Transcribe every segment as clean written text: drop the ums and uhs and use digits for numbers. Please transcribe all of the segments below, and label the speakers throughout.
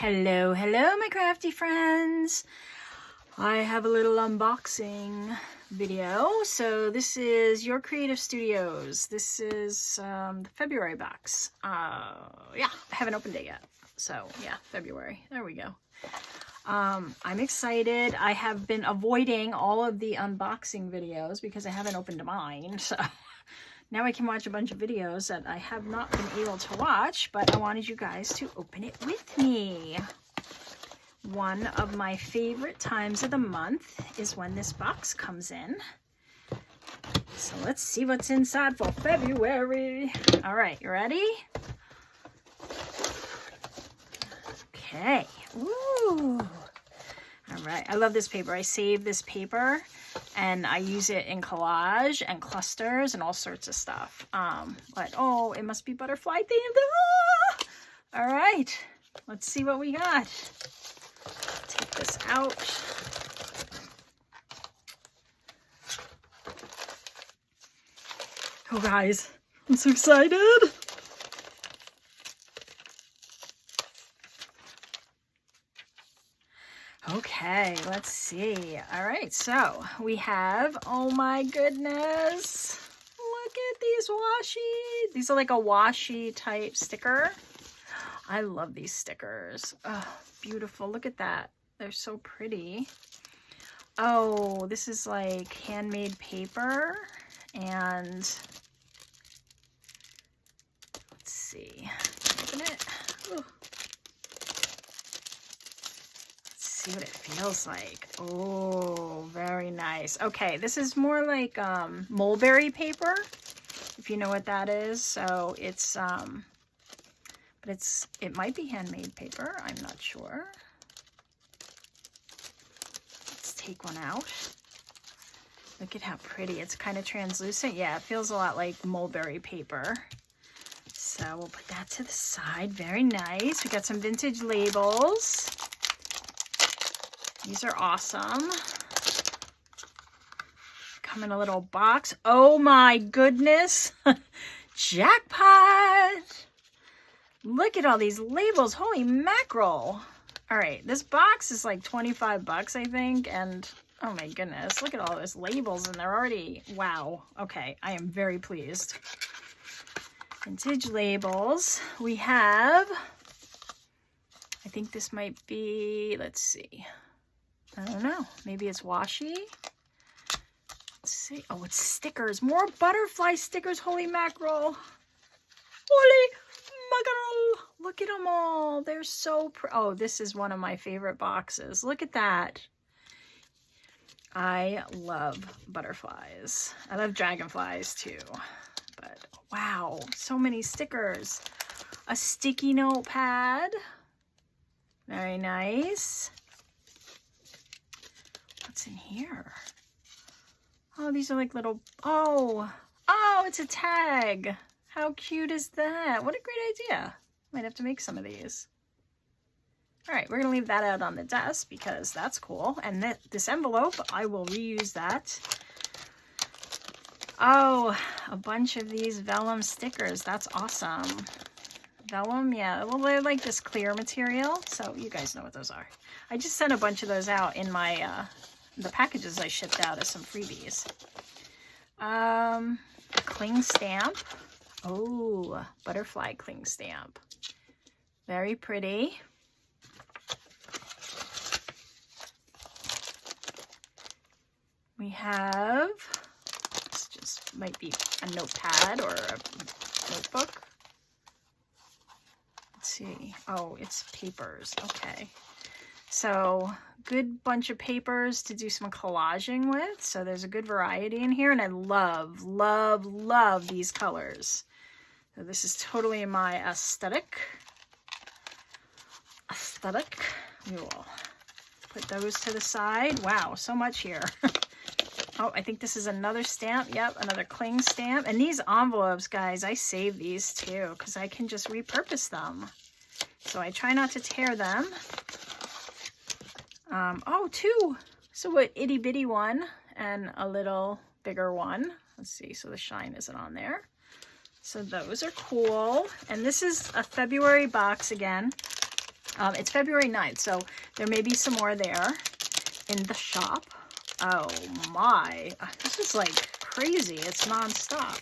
Speaker 1: Hello, my crafty friends. I have a little unboxing video. So this is Your Creative Studios. This is the February box. Yeah, I haven't opened it yet. So yeah, February. There we go. I'm excited. I have been avoiding all of the unboxing videos because I haven't opened mine. So now I can watch a bunch of videos that I have not been able to watch, but I wanted you guys to open it with me. One of my favorite times of the month is when this box comes in. So let's see what's inside for February. All right, you ready? Okay. Ooh. All right, I love this paper. I save this paper and I use it in collage and clusters and all sorts of stuff. But oh, it must be butterfly themed. Ah! All right, let's see what we got. Take this out. Oh guys, I'm so excited. Okay, let's see. All right, so we have, oh my goodness, look at these washi. These are like a washi type sticker. I love these stickers. Oh, beautiful. Look at that. They're so pretty. Oh, this is like handmade paper. And let's see. Open it. Ooh. See what it feels like. Oh, very nice. Okay, this is more like mulberry paper, if you know what that is. So it's but it might be handmade paper, I'm not sure. Let's take one out. Look at how pretty. It's kind of translucent. Yeah, it feels a lot like mulberry paper. So we'll put that to the side. Very nice. We got some vintage labels. These are awesome. Come in a little box. Oh my goodness. Jackpot. Look at all these labels. Holy mackerel. All right, this box is like 25 bucks, I think. And oh my goodness, look at all those labels and they're already, wow. Okay, I am very pleased. Vintage labels. We have, I think this might be, let's see. I don't know. Maybe it's washi. Let's see. Oh, it's stickers. More butterfly stickers. Holy mackerel. Holy mackerel. Look at them all. They're so pretty. Oh, this is one of my favorite boxes. Look at that. I love butterflies. I love dragonflies too. But wow, so many stickers. A sticky notepad. Very nice. What's in here? Oh, these are like little, oh, it's a tag. How cute is that? What a great idea. Might have to make some of these. All right, we're gonna leave that out on the desk because that's cool. And this envelope, I will reuse that. Oh, a bunch of these vellum stickers. That's awesome. Vellum, yeah, well, they're like this clear material, so you guys know what those are. I just sent a bunch of those out in my the packages I shipped out as some freebies. Cling stamp. Oh, butterfly cling stamp. Very pretty. We have, this just might be a notepad or a notebook. Let's see. Oh, it's papers. Okay. So good bunch of papers to do some collaging with. So there's a good variety in here. And I love, love, love these colors. So this is totally my aesthetic. We will put those to the side. Wow, so much here. Oh, I think this is another stamp. Yep, another cling stamp. And these envelopes, guys, I save these too because I can just repurpose them. So I try not to tear them. Oh, two. So an itty bitty one and a little bigger one. Let's see. So the shine isn't on there. So those are cool. And this is a February box again. It's February 9th, so there may be some more there in the shop. Oh my, this is like crazy. It's nonstop.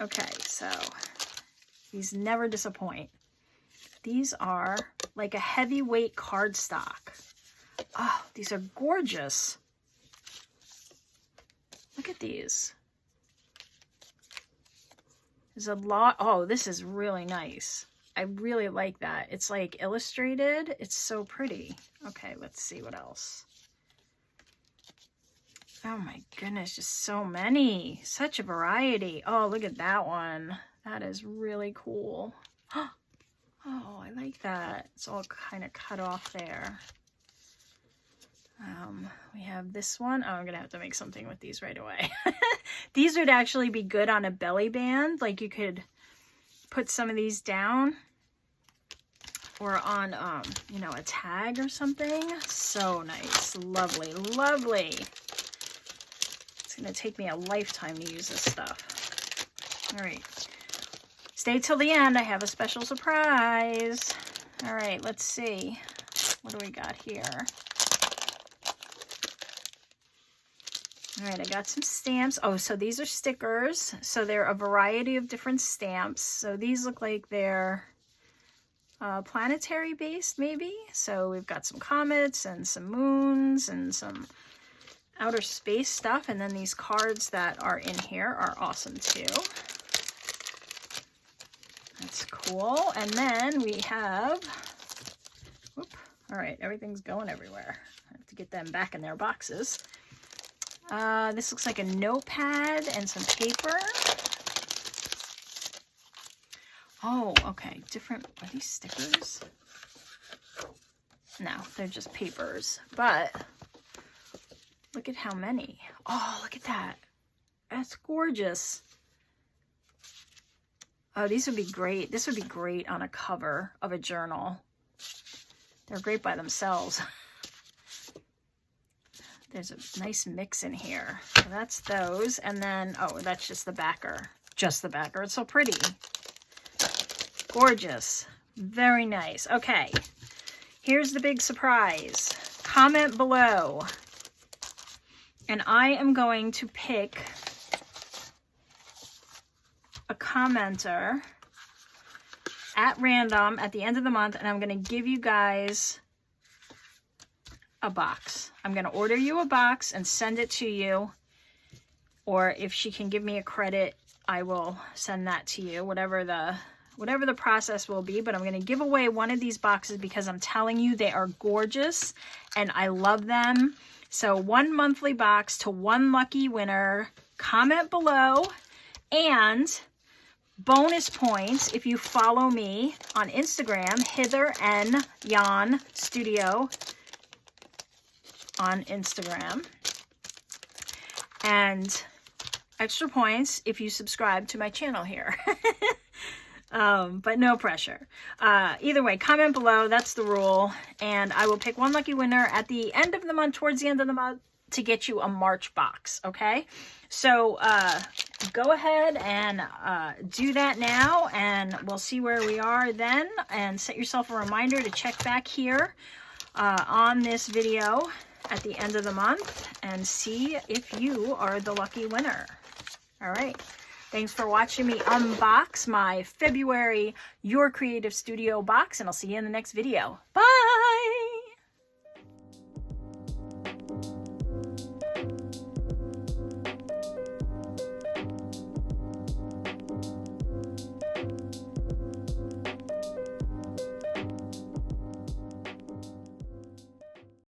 Speaker 1: Okay, so these never disappoint. These are like a heavyweight cardstock. Oh, these are gorgeous. Look at these. There's a lot. Oh, this is really nice. I really like that. It's like illustrated. It's so pretty. Okay, let's see what else. Oh my goodness, just so many. Such a variety. Oh, look at that one. That is really cool. Oh, I like that. It's all kind of cut off there. We have this one. Oh, I'm going to have to make something with these right away. These would actually be good on a belly band. Like you could put some of these down or on, you know, a tag or something. So nice. Lovely, lovely. It's going to take me a lifetime to use this stuff. All right. Stay till the end. I have a special surprise. All right, let's see. What do we got here? All right, I got some stamps. Oh, so these are stickers. So they're a variety of different stamps. So these look like they're planetary based, maybe. So we've got some comets and some moons and some outer space stuff. And then these cards that are in here are awesome too. That's cool. And then we have, whoop, all right, everything's going everywhere. I have to get them back in their boxes. This looks like a notepad and some paper. Oh, okay. Different, are these stickers? No, they're just papers. But look at how many. Oh, look at that. That's gorgeous. Oh, these would be great. This would be great on a cover of a journal. They're great by themselves. There's a nice mix in here. So that's those. And then, oh, that's just the backer. Just the backer. It's so pretty. Gorgeous. Very nice. Okay. Here's the big surprise. Comment below. And I am going to pick a commenter at random at the end of the month, and I'm going to give you guys a box. I'm going to order you a box and send it to you, or if she can give me a credit, I will send that to you, whatever the process will be. But I'm going to give away one of these boxes because I'm telling you they are gorgeous and I love them. So one monthly box to one lucky winner. Comment below, and bonus points if you follow me on Instagram, Hither and Jan Studio on Instagram, and extra points if you subscribe to my channel here. But no pressure. Either way, comment below. That's the rule. And I will pick one lucky winner at the end of the month, towards the end of the month, to get you a March box. Okay. So, go ahead and, do that now, and we'll see where we are then, and set yourself a reminder to check back here, on this video at the end of the month and see if you are the lucky winner. All right. Thanks for watching me unbox my February Your Creative Studio box, and I'll see you in the next video. Bye!